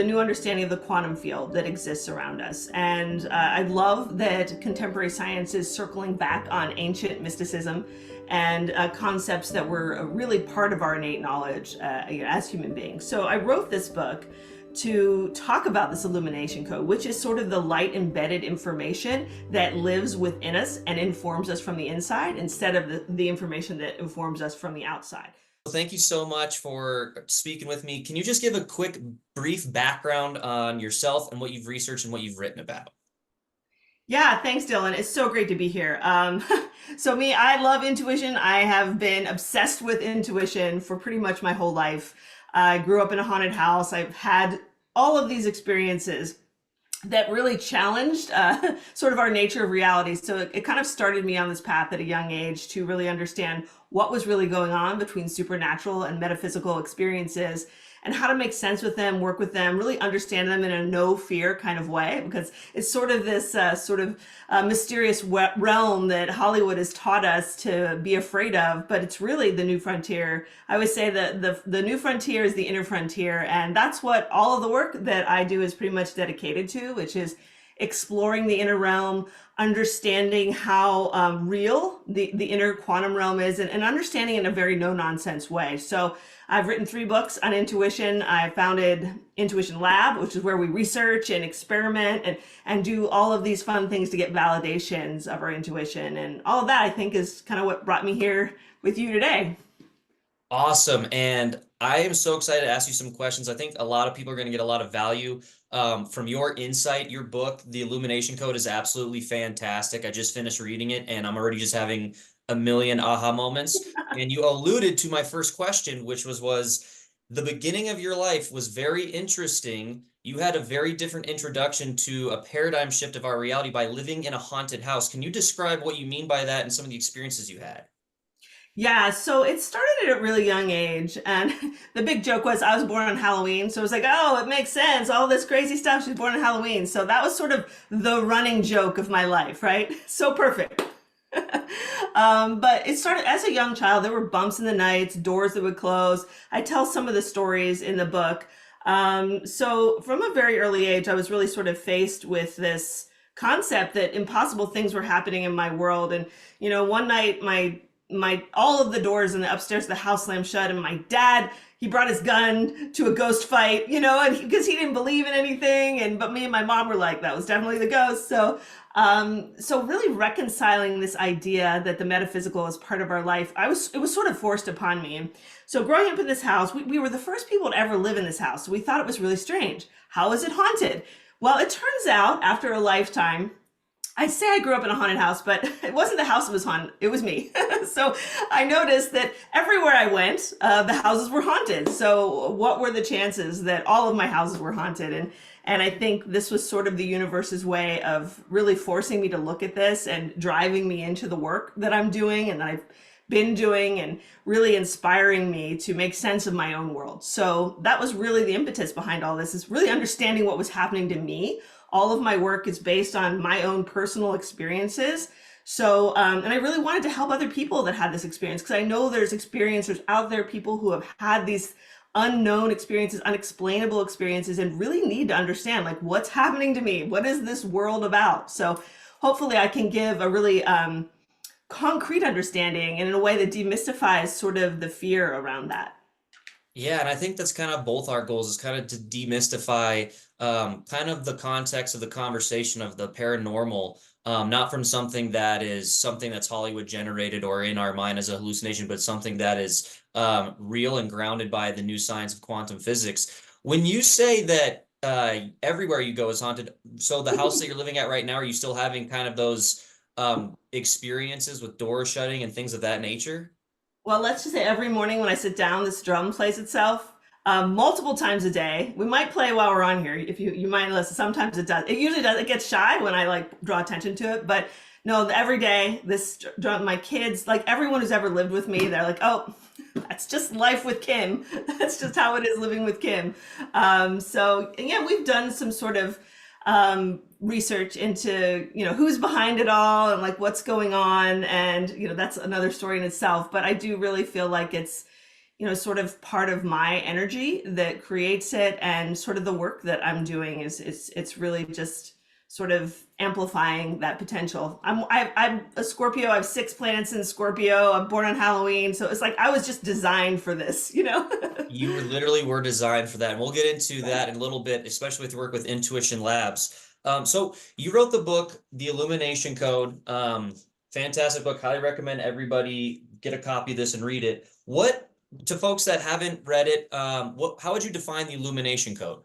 the new understanding of the quantum field that exists around us. And I love that contemporary science is circling back on ancient mysticism and concepts that were really part of our innate knowledge as human beings. So I wrote this book to talk about this illumination code, which is sort of the light embedded information that lives within us and informs us from the inside instead of the information that informs us from the outside. Thank you so much for speaking with me. Can you just give a quick, brief background on yourself and what you've researched and what you've written about? Yeah, thanks, Dylan. It's so great to be here. So me, I love intuition. I have been obsessed with intuition for pretty much my whole life. I grew up in a haunted house. I've had all of these experiences that really challenged sort of our nature of reality. So it kind of started me on this path at a young age to really understand what was really going on between supernatural and metaphysical experiences and how to make sense with them, work with them, really understand them in a no fear kind of way, because it's sort of this mysterious realm that Hollywood has taught us to be afraid of, but it's really the new frontier. I always say that the new frontier is the inner frontier, and that's what all of the work that I do is pretty much dedicated to, which is exploring the inner realm, understanding how real the inner quantum realm is, and understanding it in a very no-nonsense way. So I've written 3 books on intuition. I founded Intuition Lab, which is where we research and experiment and do all of these fun things to get validations of our intuition. And all of that, I think, is kind of what brought me here with you today. Awesome. And I am so excited to ask you some questions. I think a lot of people are going to get a lot of value from your insight. Your book, The Illumination Code, is absolutely fantastic. I just finished reading it and I'm already just having a million aha moments. And you alluded to my first question, which was the beginning of your life was very interesting. You had a very different introduction to a paradigm shift of our reality by living in a haunted house. Can you describe what you mean by that and some of the experiences you had? Yeah, so it started at a really young age, and the big joke was I was born on Halloween, so it was like, oh, it makes sense, all this crazy stuff, she's born on Halloween. So that was sort of the running joke of my life, right? So perfect. But it started as a young child. There were bumps in the nights, doors that would close. I tell some of the stories in the book. So from a very early age, I was really sort of faced with this concept that impossible things were happening in my world. And, one night my all of the doors in the upstairs of the house slammed shut, and my dad, he brought his gun to a ghost fight, and because he didn't believe in anything, but me and my mom were like, that was definitely the ghost. So really reconciling this idea that the metaphysical is part of our life, it was sort of forced upon me. And so growing up in this house, we were the first people to ever live in this house. So we thought it was really strange. How is it haunted? Well, it turns out after a lifetime, I say I grew up in a haunted house, but it wasn't the house that was haunted, it was me. So I noticed that everywhere I went, the houses were haunted. So what were the chances that all of my houses were haunted? And I think this was sort of the universe's way of really forcing me to look at this and driving me into the work that I'm doing and that I've been doing, and really inspiring me to make sense of my own world. So that was really the impetus behind all this, is really understanding what was happening to me. All of my work is based on my own personal experiences. So, and I really wanted to help other people that had this experience, because I know there's experiencers out there, people who have had these unknown experiences, unexplainable experiences, and really need to understand, like, what's happening to me? What is this world about? So hopefully I can give a really concrete understanding and in a way that demystifies sort of the fear around that. Yeah, and I think that's kind of both our goals, is kind of to demystify kind of the context of the conversation of the paranormal, not from something that's Hollywood generated or in our mind as a hallucination, but something that is real and grounded by the new science of quantum physics. When you say that everywhere you go is haunted, so the house that you're living at right now, are you still having kind of those experiences with doors shutting and things of that nature? Well, let's just say every morning when I sit down, this drum plays itself multiple times a day. We might play while we're on here, if you might listen. Sometimes it does. It usually does. It gets shy when I like draw attention to it. But no, every day, this drum, my kids, like everyone who's ever lived with me, they're like, oh, that's just life with Kim. That's just how it is living with Kim. So yeah, we've done some sort of research into, who's behind it all and like what's going on. And, that's another story in itself. But I do really feel like it's sort of part of my energy that creates it, and sort of the work that I'm doing is it's really just sort of amplifying that potential. I'm a Scorpio. I have 6 planets in Scorpio. I'm born on Halloween, so it's like I was just designed for this, you know? You were literally were designed for that. And we'll get into that in a little bit, especially with your work with Intuition Labs. So you wrote the book, The Illumination Code. Fantastic book. Highly recommend everybody get a copy of this and read it. What, to folks that haven't read it, how would you define the Illumination Code?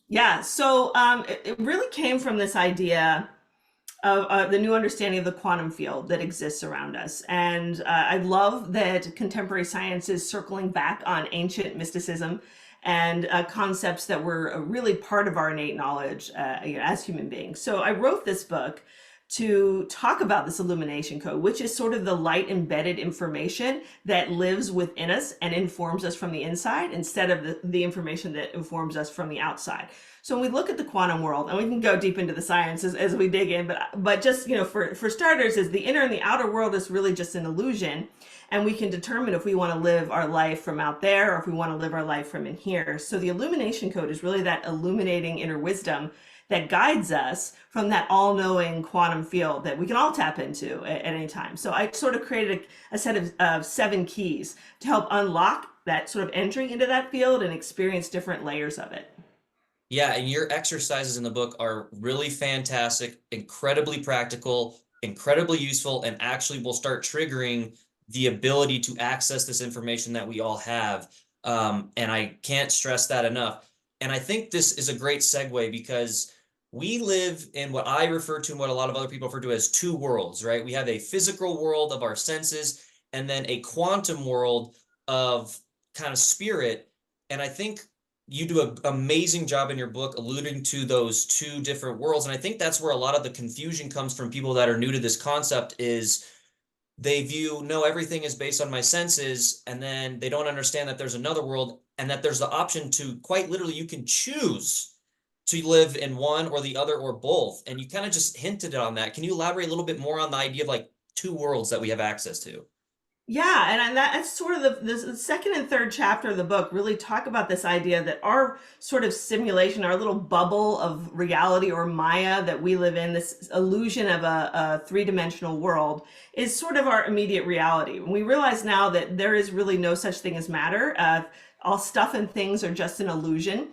Yeah, so it really came from this idea of the new understanding of the quantum field that exists around us. And I love that contemporary science is circling back on ancient mysticism and concepts that were really part of our innate knowledge as human beings. So I wrote this book to talk about this illumination code, which is sort of the light embedded information that lives within us and informs us from the inside instead of the information that informs us from the outside. So when we look at the quantum world, and we can go deep into the science as we dig in, but just, for starters, is the inner and the outer world is really just an illusion. And we can determine if we want to live our life from out there or if we want to live our life from in here. So the illumination code is really that illuminating inner wisdom that guides us from that all-knowing quantum field that we can all tap into at any time. So I sort of created a set of 7 keys to help unlock that sort of entry into that field and experience different layers of it. Yeah, and your exercises in the book are really fantastic, incredibly practical, incredibly useful, and actually will start triggering the ability to access this information that we all have. And I can't stress that enough. And I think this is a great segue because we live in what I refer to and what a lot of other people refer to as 2 worlds, right? We have a physical world of our senses and then a quantum world of kind of spirit. And I think you do an amazing job in your book alluding to those 2 different worlds. And I think that's where a lot of the confusion comes from people that are new to this concept is they view, no, everything is based on my senses, and then they don't understand that there's another world and that there's the option to quite literally, you can choose to live in one or the other or both. And you kind of just hinted on that. Can you elaborate a little bit more on the idea of like 2 worlds that we have access to? Yeah, and that's sort of the second and third chapter of the book really talk about this idea that our sort of simulation, our little bubble of reality or Maya that we live in, this illusion of a 3-dimensional world, is sort of our immediate reality. And we realize now that there is really no such thing as matter. All stuff and things are just an illusion.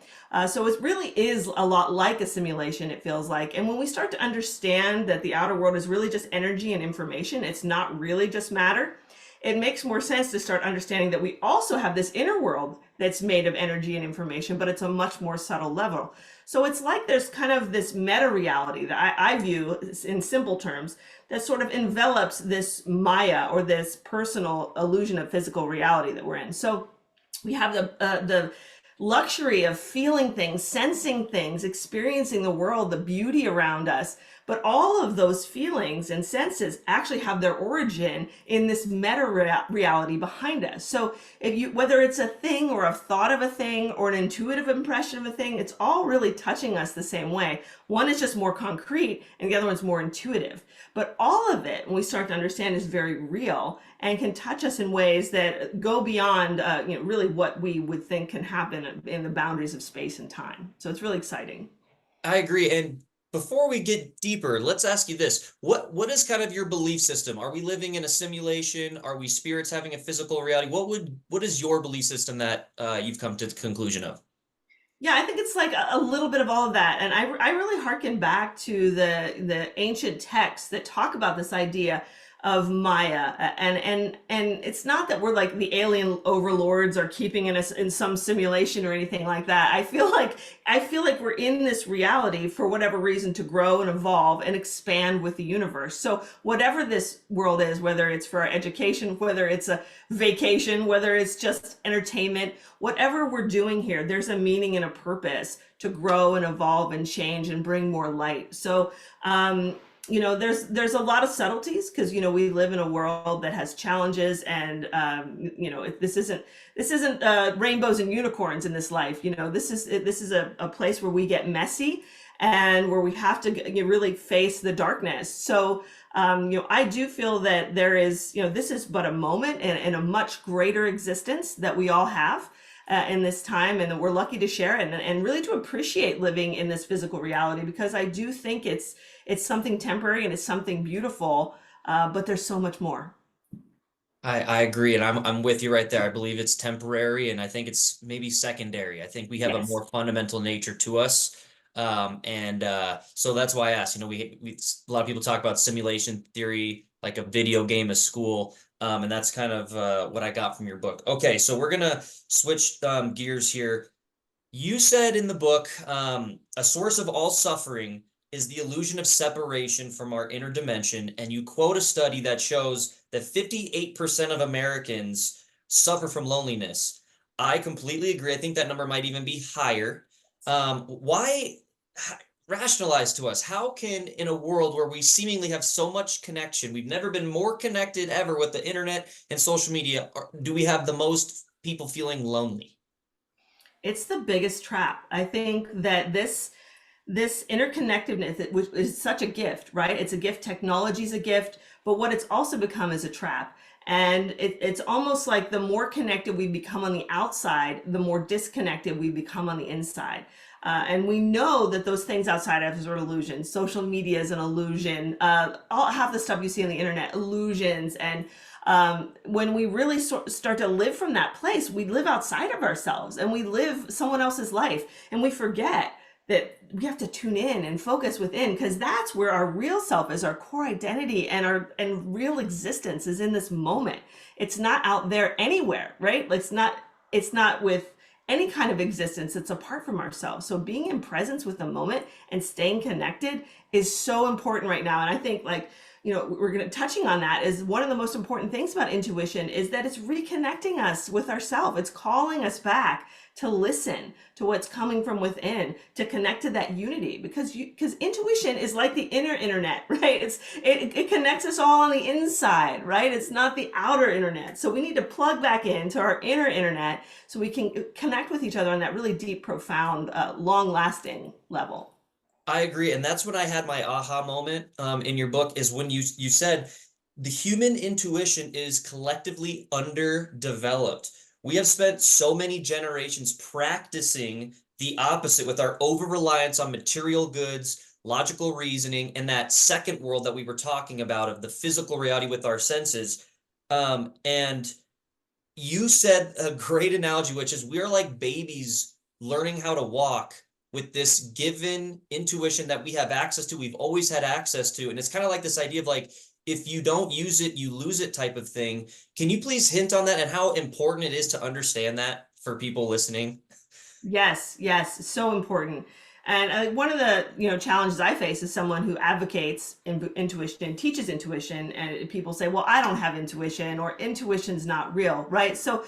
So it really is a lot like a simulation, it feels like. And when we start to understand that the outer world is really just energy and information, it's not really just matter, it makes more sense to start understanding that we also have this inner world that's made of energy and information, but it's a much more subtle level. So it's like there's kind of this meta reality that I view in simple terms that sort of envelops this Maya or this personal illusion of physical reality that we're in. So we have the luxury of feeling things, sensing things, experiencing the world, the beauty around us. But all of those feelings and senses actually have their origin in this meta reality behind us. So whether it's a thing or a thought of a thing or an intuitive impression of a thing, it's all really touching us the same way. One is just more concrete and the other one's more intuitive. But all of it, when we start to understand, is very real and can touch us in ways that go beyond really what we would think can happen in the boundaries of space and time. So it's really exciting. I agree. And before we get deeper, let's ask you this. What is kind of your belief system? Are we living in a simulation? Are we spirits having a physical reality? What is your belief system that you've come to the conclusion of? Yeah, I think it's like a little bit of all of that. And I really hearken back to the ancient texts that talk about this idea of Maya. And it's not that we're like the alien overlords are keeping us in some simulation or anything like that. I feel like we're in this reality for whatever reason to grow and evolve and expand with the universe. So whatever this world is, whether it's for our education, whether it's a vacation, whether it's just entertainment, whatever we're doing here, there's a meaning and a purpose to grow and evolve and change and bring more light. So there's a lot of subtleties because we live in a world that has challenges, and this isn't rainbows and unicorns in this life. This is a place where we get messy and where we have to really face the darkness. So I do feel that there is, this is but a moment in a much greater existence that we all have in this time, and that we're lucky to share it, and really to appreciate living in this physical reality, because I do think it's something temporary and it's something beautiful, but there's so much more. I agree, and I'm with you right there. I believe it's temporary, and I think it's maybe secondary. I think we have a Yes. more fundamental nature to us, and so that's why I asked. We a lot of people talk about simulation theory, like a video game of school, and that's kind of what I got from your book. Okay, so we're gonna switch gears here. You said in the book, a source of all suffering is the illusion of separation from our inner dimension, and you quote a study that shows that 58% of Americans suffer from loneliness. I completely agree. I think that number might even be higher. Why rationalize to us? How can, in a world where we seemingly have so much connection, we've never been more connected ever with the internet and social media, do we have the most people feeling lonely? It's the biggest trap. I think that this interconnectedness, which is such a gift, right? It's a gift. Technology is a gift, but what it's also become is a trap. And it's almost like the more connected we become on the outside, the more disconnected we become on the inside. And we know that those things outside of us are illusions. Social media is an illusion. All half the stuff you see on the internet, illusions. And when we really start to live from that place, we live outside of ourselves and we live someone else's life, and we forget that we have to tune in and focus within, because that's where our real self is, our core identity, and our and real existence is in this moment. It's not out there anywhere, right? It's not with any kind of existence that's apart from ourselves. So being in presence with the moment and staying connected is so important right now. And I think, like, we're going to touching on that, is one of the most important things about intuition is that it's reconnecting us with ourselves. It's calling us back to listen to what's coming from within, to connect to that unity, because intuition is like the inner internet, right? It connects us all on the inside, right? It's not the outer internet. So we need to plug back into our inner internet so we can connect with each other on that really deep, profound, long lasting level. I agree, and that's when I had my aha moment in your book, is when you said the human intuition is collectively underdeveloped. We have spent so many generations practicing the opposite with our over-reliance on material goods, logical reasoning, and that second world that we were talking about of the physical reality with our senses. And you said a great analogy, which is we are like babies learning how to walk with this given intuition that we have access to, we've always had access to. And it's kind of like this idea of like, if you don't use it, you lose it type of thing. Can you please hint on that and how important it is to understand that for people listening? Yes, yes, so important. And one of the challenges I face is someone who advocates intuition, teaches intuition, and people say, "Well, I don't have intuition," or "Intuition's not real," right? So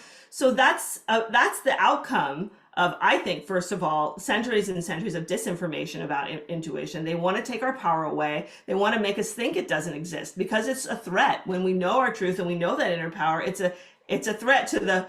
that's the outcome of, I think, first of all, centuries and centuries of disinformation about intuition. They want to take our power away. They want to make us think it doesn't exist because it's a threat. When we know our truth and we know that inner power, it's a threat to the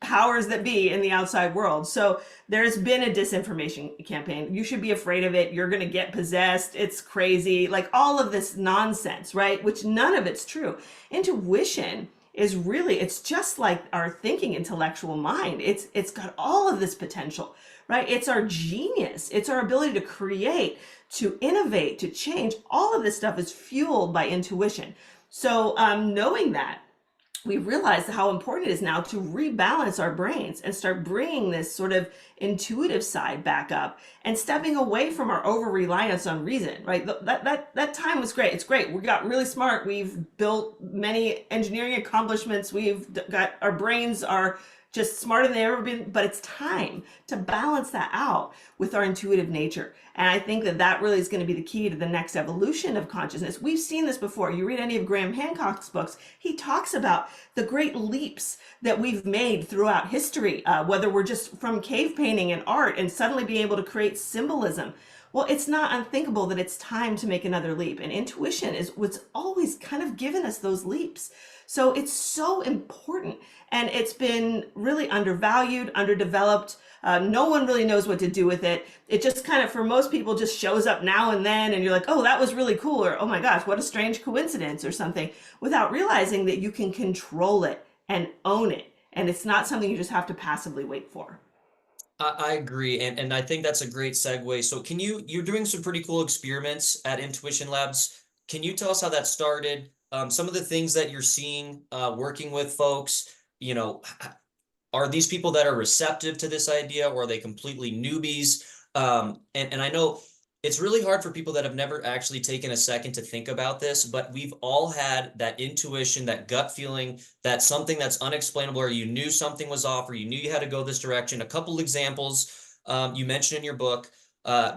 powers that be in the outside world. So there's been a disinformation campaign. You should be afraid of it. You're going to get possessed. It's crazy. Like all of this nonsense, right? Which none of it's true. Intuition is really, it's just like our thinking intellectual mind. It's got all of this potential, right? It's our genius. It's our ability to create, to innovate, to change. All of this stuff is fueled by intuition. So knowing that, we realize how important it is now to rebalance our brains and start bringing this sort of intuitive side back up and stepping away from our over reliance on reason, right? That time was great. It's great. We got really smart. We've built many engineering accomplishments. We've got, our brains are just smarter than they've ever been, but it's time to balance that out with our intuitive nature. And I think that really is going to be the key to the next evolution of consciousness. We've seen this before. You read any of Graham Hancock's books, he talks about the great leaps that we've made throughout history, whether we're just from cave painting and art and suddenly being able to create symbolism. Well, it's not unthinkable that it's time to make another leap. And intuition is what's always kind of given us those leaps. So it's so important. And it's been really undervalued, underdeveloped. No one really knows what to do with it. It just kind of, for most people, just shows up now and then. And you're like, oh, that was really cool. Or, oh my gosh, what a strange coincidence or something, without realizing that you can control it and own it. And it's not something you just have to passively wait for. I agree, and I think that's a great segue. So you're doing some pretty cool experiments at Intuition Labs. Can you tell us how that started? Some of the things that you're seeing working with folks, you know, are these people that are receptive to this idea, or are they completely newbies? And I know it's really hard for people that have never actually taken a second to think about this, but we've all had that intuition, that gut feeling, that something that's unexplainable, or you knew something was off, or you knew you had to go this direction. A couple examples you mentioned in your book.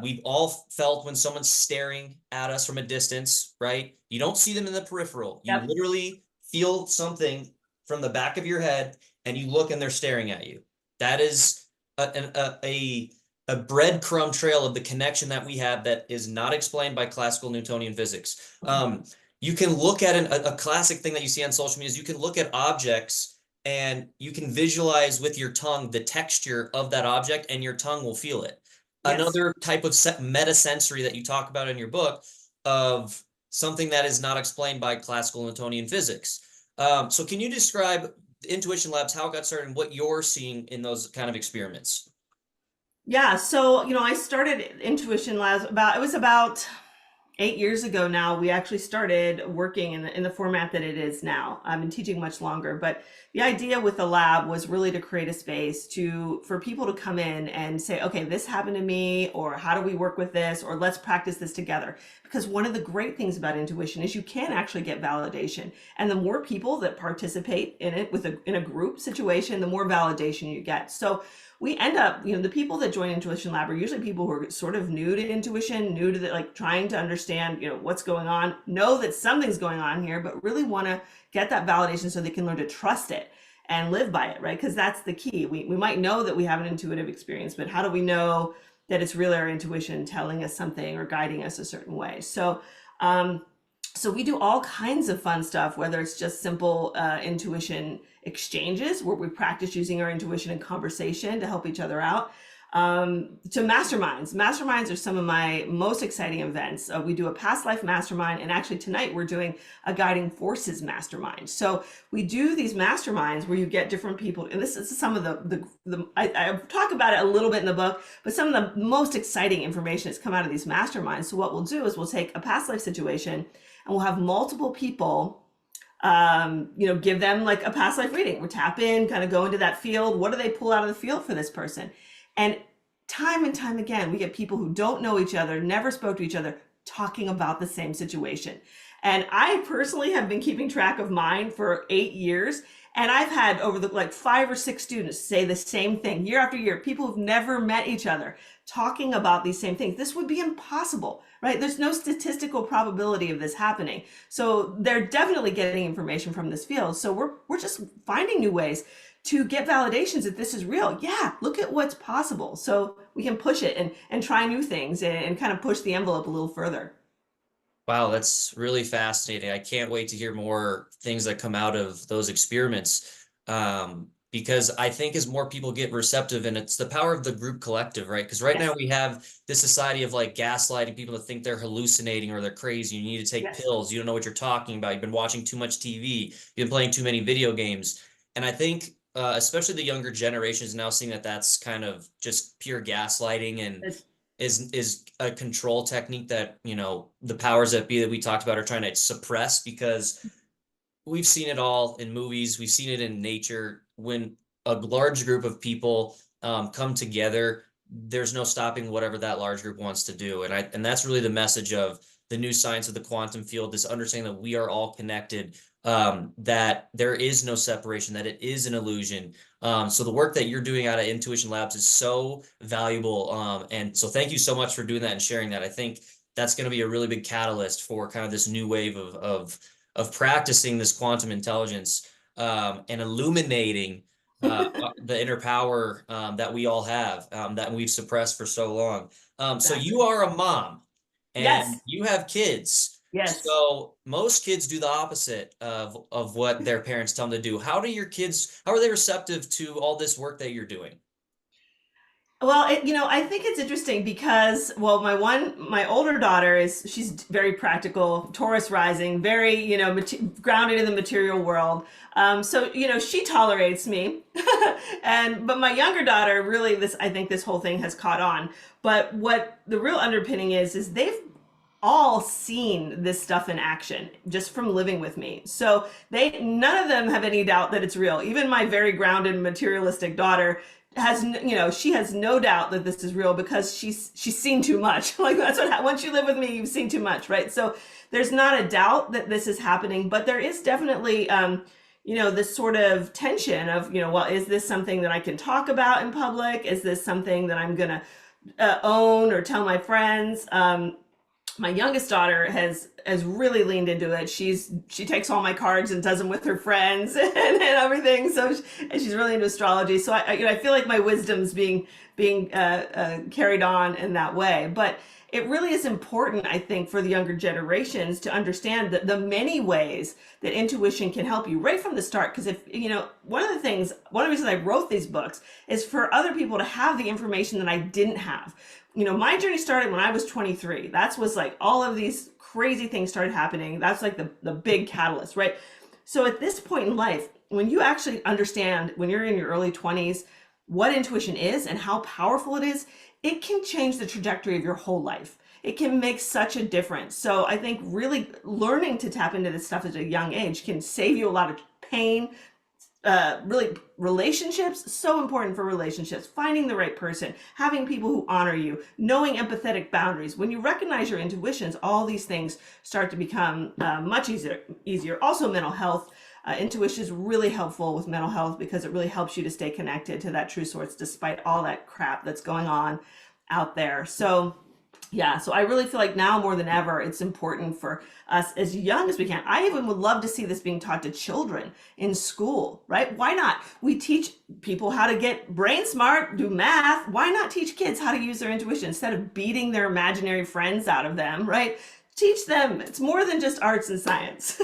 We've all felt when someone's staring at us from a distance, right? You don't see them in the peripheral. You Yep. literally feel something from the back of your head, and you look and they're staring at you. That is a breadcrumb trail of the connection that we have that is not explained by classical Newtonian physics. You can look at a classic thing that you see on social media is you can look at objects and you can visualize with your tongue the texture of that object, and your tongue will feel it. Yes. Another type of metasensory that you talk about in your book of something that is not explained by classical Newtonian physics. So can you describe Intuition Labs, how it got started, and what you're seeing in those kind of experiments? Yeah. So, I started Intuition Labs it was about 8 years ago now. We actually started working in the format that it is now. I've been teaching much longer, but the idea with the lab was really to create a space for people to come in and say, okay, this happened to me, or how do we work with this, or let's practice this together. Because one of the great things about intuition is you can actually get validation. And the more people that participate in it in a group situation, the more validation you get. So we end up, the people that join Intuition Lab are usually people who are sort of new to intuition, new to like trying to understand, what's going on, know that something's going on here, but really want to get that validation so they can learn to trust it and live by it, right? Because that's the key. We might know that we have an intuitive experience, but how do we know that it's really our intuition telling us something or guiding us a certain way? So we do all kinds of fun stuff, whether it's just simple intuition exchanges where we practice using our intuition in conversation to help each other out, to masterminds. Masterminds are some of my most exciting events. We do a past life mastermind, and actually tonight we're doing a guiding forces mastermind. So we do these masterminds where you get different people, and this is some of I talk about it a little bit in the book, but some of the most exciting information has come out of these masterminds. So what we'll do is we'll take a past life situation and we'll have multiple people, give them like a past life reading. We'll tap in, kind of go into that field. What do they pull out of the field for this person? And time again, we get people who don't know each other, never spoke to each other, talking about the same situation. And I personally have been keeping track of mine for 8 years. And I've had over the like 5 or 6 students say the same thing year after year. People who've never met each other talking about these same things. This would be impossible, right? There's no statistical probability of this happening. So they're definitely getting information from this field. So we're just finding new ways to get validations that this is real. Yeah, look at what's possible. So we can push it and try new things and kind of push the envelope a little further. Wow, that's really fascinating. I can't wait to hear more things that come out of those experiments. Because I think as more people get receptive, and it's the power of the group collective, right? Because right now Yes, we have this society of like gaslighting people to think they're hallucinating or they're crazy. You need to take yes. pills. You don't know what you're talking about. You've been watching too much TV. You've been playing too many video games. And I think, especially the younger generation is now seeing that that's kind of just pure gaslighting and It's, is a control technique that, the powers that be that we talked about are trying to suppress, because we've seen it all in movies. We've seen it in nature. When a large group of people come together, there's no stopping whatever that large group wants to do. And that's really the message of the new science of the quantum field, this understanding that we are all connected, that there is no separation, that it is an illusion. So the work that you're doing out of Intuition Labs is so valuable. And so thank you so much for doing that and sharing that. I think that's going to be a really big catalyst for kind of this new wave of practicing this quantum intelligence, and illuminating the inner power that we all have that we've suppressed for so long. So you Exactly. are a mom and Yes. you have kids. Yes. So most kids do the opposite of what their parents tell them to do. How do your kids, how are they receptive to all this work that you're doing? Well, I think it's interesting because, well, my older daughter she's very practical, Taurus rising, very, grounded in the material world. So, she tolerates me. But my younger daughter, really, I think this whole thing has caught on. But what the real underpinning is they've all seen this stuff in action just from living with me. So none of them have any doubt that it's real. Even my very grounded materialistic daughter she has no doubt that this is real because she's seen too much. Like that's once you live with me, you've seen too much, right? So there's not a doubt that this is happening, but there is definitely this sort of tension of, well, is this something that I can talk about in public? Is this something that I'm gonna own or tell my friends? My youngest daughter has really leaned into it. She takes all my cards and does them with her friends and everything. So and she's really into astrology. So I feel like my wisdom's being carried on in that way. But it really is important, I think, for the younger generations to understand that the many ways that intuition can help you right from the start. Because if one of the reasons I wrote these books is for other people to have the information that I didn't have. My journey started when I was 23. That was like all of these crazy things started happening. That's like the big catalyst, right? So at this point in life, when you actually understand when you're in your early 20s what intuition is and how powerful it is, it can change the trajectory of your whole life. It can make such a difference. So I think really learning to tap into this stuff at a young age can save you a lot of pain, really relationships, so important for relationships, finding the right person, having people who honor you, knowing empathetic boundaries. When you recognize your intuitions, all these things start to become much easier. Also mental health. Intuition is really helpful with mental health because it really helps you to stay connected to that true source despite all that crap that's going on out there. So yeah, so I really feel like now more than ever, it's important for us as young as we can. I even would love to see this being taught to children in school, right? Why not? We teach people how to get brain smart, do math. Why not teach kids how to use their intuition instead of beating their imaginary friends out of them, right? Teach them. It's more than just arts and science.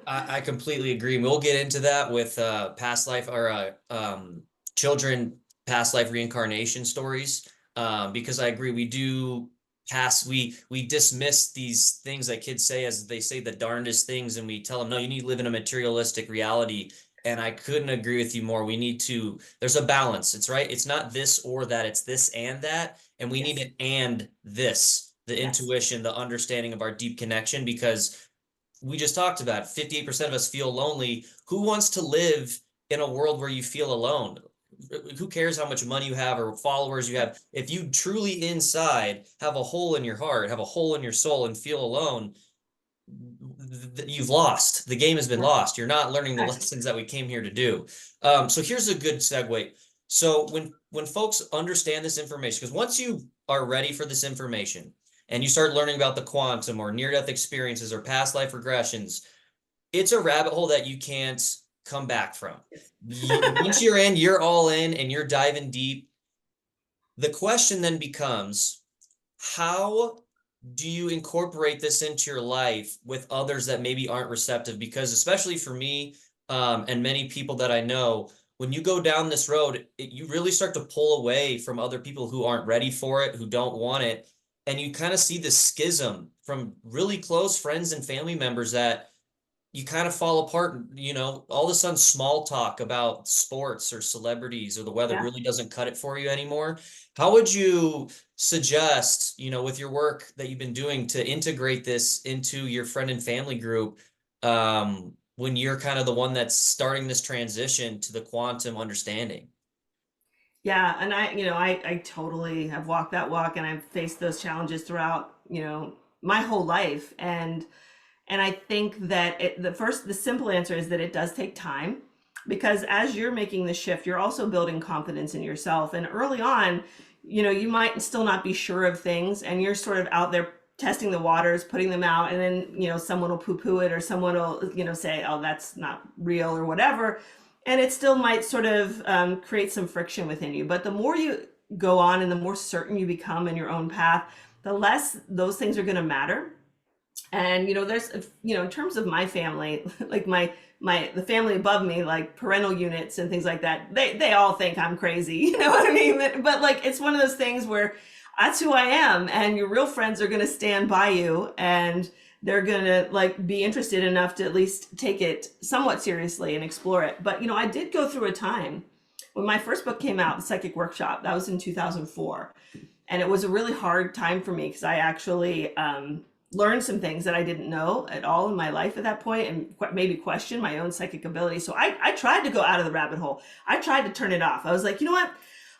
I completely agree. We'll get into that with past life or children past life reincarnation stories because I agree we do we dismiss these things that kids say as they say the darndest things and we tell them no, you need to live in a materialistic reality. And I couldn't agree with you more. We need to, there's a balance. It's right. It's not this or that, it's this and that. And we need Yes. an and this, the Yes. intuition, the understanding of our deep connection, because we just talked about 58% of us feel lonely. Who wants to live in a world where you feel alone? Who cares how much money you have or followers you have? If you truly inside have a hole in your heart, have a hole in your soul and feel alone, you've lost. The game has been lost. You're not learning the Exactly. lessons that we came here to do. So here's a good segue. So when folks understand this information, because once you are ready for this information and you start learning about the quantum or near-death experiences or past life regressions, it's a rabbit hole that you can't come back from. Once you're in, you're all in and you're diving deep. The question then becomes, how do you incorporate this into your life with others that maybe aren't receptive? Because especially for me, and many people that I know, when you go down this road, you really start to pull away from other people who aren't ready for it, who don't want it. And you kind of see this schism from really close friends and family members that you kind of fall apart. All of a sudden small talk about sports or celebrities or the weather Yeah. really doesn't cut it for you anymore. How would you suggest, with your work that you've been doing to integrate this into your friend and family group, when you're kind of the one that's starting this transition to the quantum understanding? Yeah, and I totally have walked that walk and I've faced those challenges throughout, my whole life. And I think that the simple answer is that it does take time because as you're making the shift, you're also building confidence in yourself. And early on, you might still not be sure of things and you're sort of out there testing the waters, putting them out, and then, someone will poo-poo it or someone will, say, oh, that's not real or whatever. and it still might sort of create some friction within you. But the more you go on and the more certain you become in your own path, the less those things are going to matter. And there's in terms of my family, like the family above me, like parental units and things like that, they all think I'm crazy. You know what I mean? But like it's one of those things where that's who I am, and your real friends are going to stand by you, and they're going to like be interested enough to at least take it somewhat seriously and explore it. But I did go through a time when my first book came out, The Psychic Workshop. That was in 2004, and it was a really hard time for me because I actually learned some things that I didn't know at all in my life at that point, and maybe question my own psychic ability. So I tried to go out of the rabbit hole. I tried to turn it off. I was like, you know what?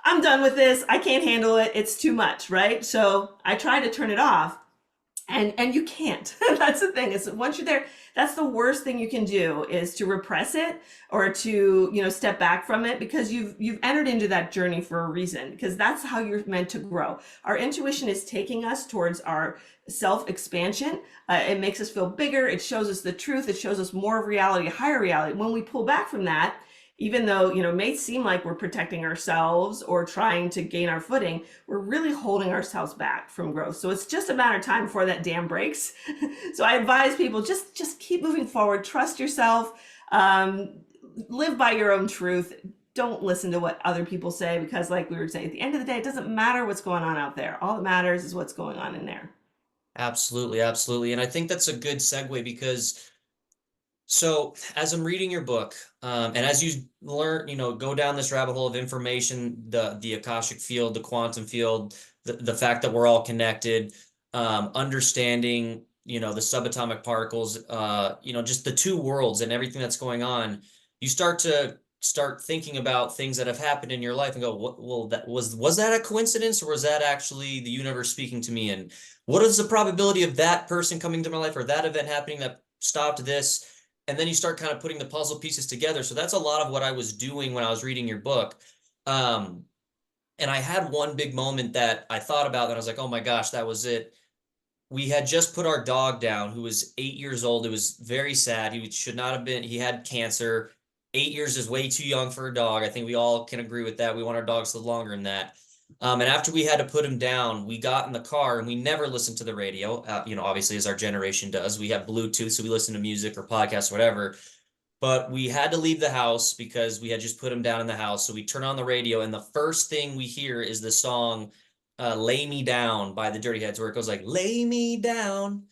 I'm done with this. I can't handle it. It's too much, right? So I tried to turn it off, and you can't. That's the thing, is once you're there, that's the worst thing you can do, is to repress it or to step back from it, because you've entered into that journey for a reason, because that's how you're meant to grow. Our intuition is taking us towards our self expansion. It makes us feel bigger. It shows us the truth. It shows us more of reality, higher reality. When we pull back from that, even though it may seem like we're protecting ourselves or trying to gain our footing, we're really holding ourselves back from growth. So it's just a matter of time before that dam breaks. So I advise people, just keep moving forward. Trust yourself. Live by your own truth. Don't listen to what other people say, because like we were saying, at the end of the day, it doesn't matter what's going on out there. All that matters is what's going on in there. Absolutely, absolutely. And I think that's a good segue, because so as I'm reading your book, and as you learn, go down this rabbit hole of information, the Akashic field, the quantum field, the fact that we're all connected, understanding, the subatomic particles, just the two worlds and everything that's going on, you start thinking about things that have happened in your life and go, well, was that a coincidence, or was that actually the universe speaking to me? And what is the probability of that person coming to my life, or that event happening that stopped this? And then you start kind of putting the puzzle pieces together. So that's a lot of what I was doing when I was reading your book. And I had one big moment that I thought about, and I was like, oh my gosh, that was it. We had just put our dog down, who was 8 years old. It was very sad. He should not have been. He had cancer. 8 years is way too young for a dog. I think we all can agree with that. We want our dogs to live longer than that. And after we had to put him down, we got in the car, and we never listened to the radio, obviously, as our generation does. We have Bluetooth, so we listen to music or podcasts or whatever. But we had to leave the house because we had just put him down in the house. So we turn on the radio, and the first thing we hear is the song Lay Me Down by the Dirty Heads, where it goes like, lay me down.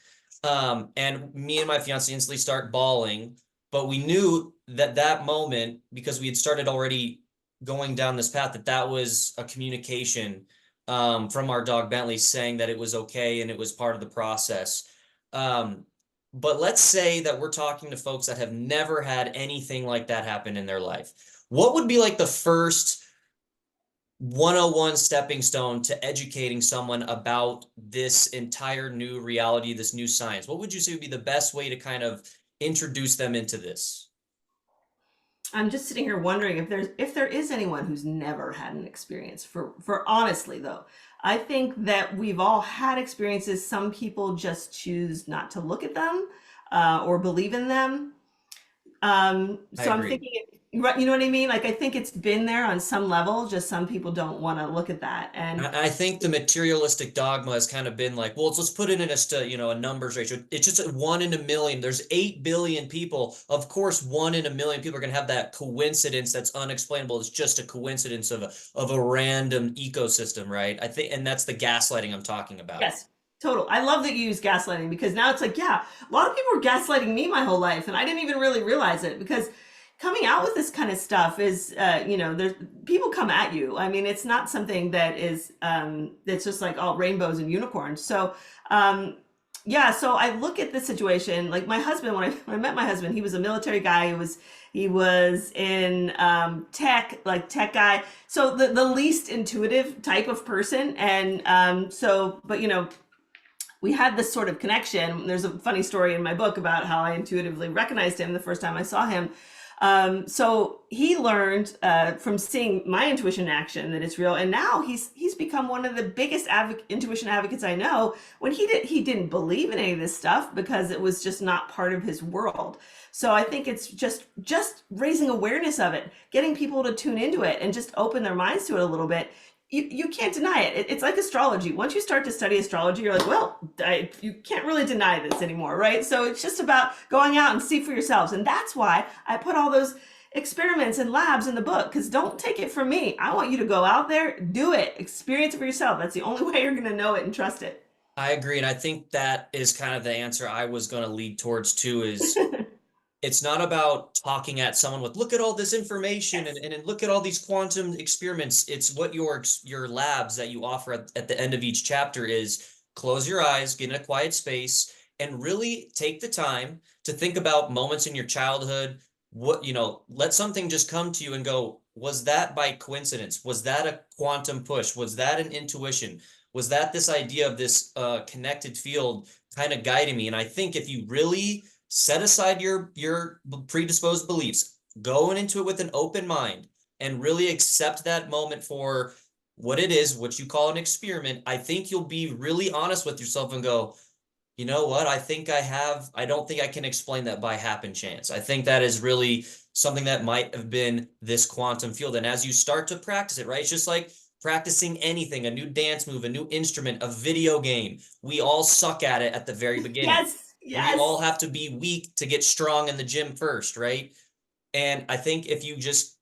And me and my fiance instantly start bawling. But we knew that moment, because we had started already going down this path, that was a communication from our dog Bentley, saying that it was okay and it was part of the process. But let's say that we're talking to folks that have never had anything like that happen in their life. What would be like the first 101 stepping stone to educating someone about this entire new reality, this new science? What would you say would be the best way to kind of introduce them into this? I'm just sitting here wondering if there is anyone who's never had an experience. For honestly though, I think that we've all had experiences. Some people just choose not to look at them or believe in them. I So I'm agree. thinking, you know what I mean? Like I think it's been there on some level. Just some people don't want to look at that. And I think the materialistic dogma has kind of been like, well, let's put it in a numbers ratio. It's just a 1 in a million. There's 8 billion people. Of course, 1 in a million people are going to have that coincidence that's unexplainable. It's just a coincidence of a random ecosystem, right? I think, and that's the gaslighting I'm talking about. yes, total. I love that you use gaslighting, because now it's like, yeah, a lot of people were gaslighting me my whole life, and I didn't even really realize it, because coming out with this kind of stuff is, there's people come at you. I mean, it's not something that is, it's just like all rainbows and unicorns. So, yeah, so I look at this situation, like my husband, when I met my husband, he was a military guy. He was in tech guy. So the least intuitive type of person. And but we had this sort of connection. There's a funny story in my book about how I intuitively recognized him the first time I saw him. So he learned from seeing my intuition in action that it's real, and now he's become one of the biggest intuition advocates I know. When he didn't believe in any of this stuff because it was just not part of his world. So I think it's just raising awareness of it, getting people to tune into it, and just open their minds to it a little bit. You can't deny it. It's like astrology. Once you start to study astrology, you're like, well, you can't really deny this anymore, right? So it's just about going out and see for yourselves. And that's why I put all those experiments and labs in the book, because don't take it from me. I want you to go out there, do it, experience it for yourself. That's the only way you're going to know it and trust it. I agree. And I think that is kind of the answer I was going to lead towards too, is it's not about talking at someone with look at all this information Yes. and look at all these quantum experiments. It's what your labs that you offer at the end of each chapter is close your eyes, get in a quiet space, and really take the time to think about moments in your childhood. What, let something just come to you and go, was that by coincidence? Was that a quantum push? Was that an intuition? Was that this idea of this connected field kind of guiding me? And I think if you really set aside your predisposed beliefs, going into it with an open mind, and really accept that moment for what it is, what you call an experiment, I think you'll be really honest with yourself and go, you know what? I don't think I can explain that by happen chance. I think that is really something that might have been this quantum field. And as you start to practice it, right? It's just like practicing anything, a new dance move, a new instrument, a video game. We all suck at it at the very beginning. Yes. We all Yes. have to be weak to get strong in the gym first, right? And I think if you just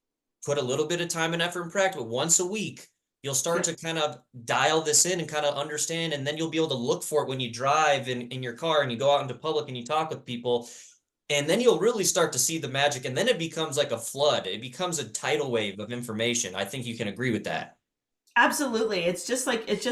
put a little bit of time and effort and practice once a week, you'll start to kind of dial this in and kind of understand. And then you'll be able to look for it when you drive in your car and you go out into public and you talk with people. And then you'll really start to see the magic. And then it becomes like a flood. It becomes a tidal wave of information. I think you can agree with that. Absolutely. It's just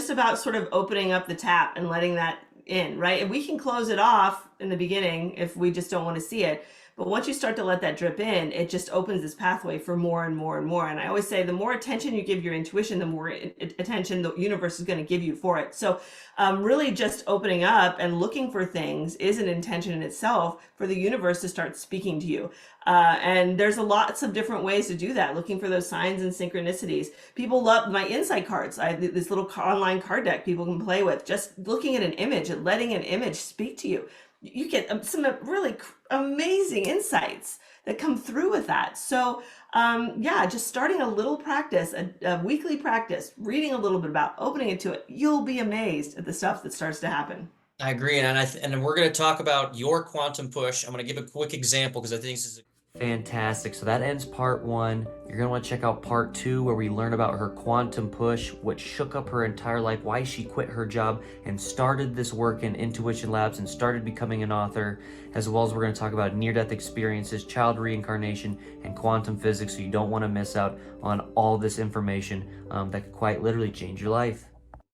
about sort of opening up the tap and letting that in, right? And we can close it off in the beginning if we just don't want to see it. But once you start to let that drip in, it just opens this pathway for more and more and more. And I always say the more attention you give your intuition, the more attention the universe is going to give you for it. So, really just opening up and looking for things is an intention in itself for the universe to start speaking to you. And there's lots of different ways to do that, looking for those signs and synchronicities. People love my insight cards. I have this little online card deck people can play with. Just looking at an image and letting an image speak to you. You get some really amazing insights that come through with that. So, yeah, just starting a little practice, a weekly practice, reading a little bit about, opening it to it, you'll be amazed at the stuff that starts to happen. I agree, and we're going to talk about your quantum push. I'm going to give a quick example because I think this is fantastic. So that ends part one. You're going to want to check out part two, where we learn about her quantum push, what shook up her entire life, why she quit her job and started this work in Intuition Labs and started becoming an author, as well as we're going to talk about near-death experiences, child reincarnation, and quantum physics. So you don't want to miss out on all this information that could quite literally change your life.